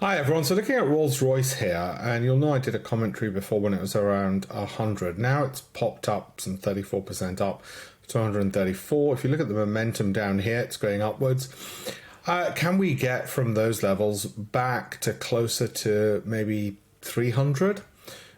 Hi everyone, so looking at Rolls-Royce here, and you'll know I did a commentary before when it was around 100. Now it's popped up some 34% up to 134. If you look at the momentum down here, it's going upwards. Can we get from those levels back to closer to maybe 300?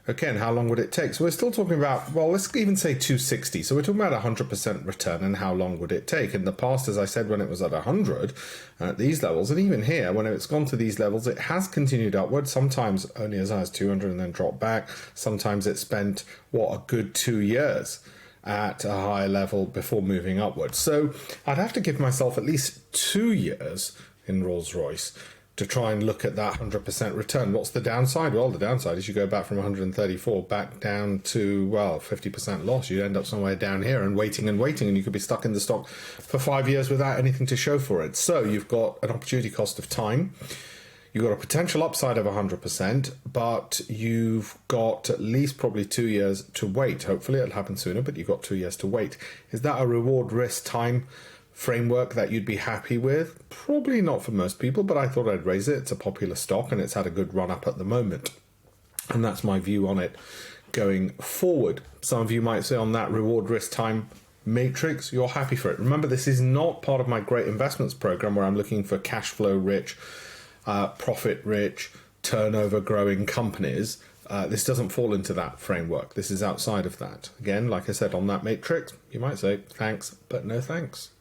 Again, how long would it take? So we're still talking about, well, let's even say 260. So we're talking about 100% return, and how long would it take? In the past, as I said, when it was at 100 at these levels, and even here, when it's gone to these levels, it has continued upward, sometimes only as high as 200 and then dropped back. Sometimes it spent, what, a good 2 years at a high level before moving upwards. So I'd have to give myself at least 2 years in Rolls-Royce to try and look at that 100% return. What's the downside? Well, the downside is you go back from 134 back down to, well, 50% loss. You end up somewhere down here and waiting, and you could be stuck in the stock for 5 years without anything to show for it. So you've got an opportunity cost of time. You've got a potential upside of 100%, but you've got at least probably 2 years to wait. Hopefully it'll happen sooner, but you've got 2 years to wait. Is that a reward risk time framework that you'd be happy with? Probably not for most people, but I thought I'd raise it. It's a popular stock and it's had a good run up at the moment. And that's my view on it going forward. Some of you might say on that reward risk time matrix, you're happy for it. Remember, this is not part of my great investments program where I'm looking for cash flow rich, profit rich, turnover growing companies. This doesn't fall into that framework. This is outside of that. Again, like I said, on that matrix, you might say thanks, but no thanks.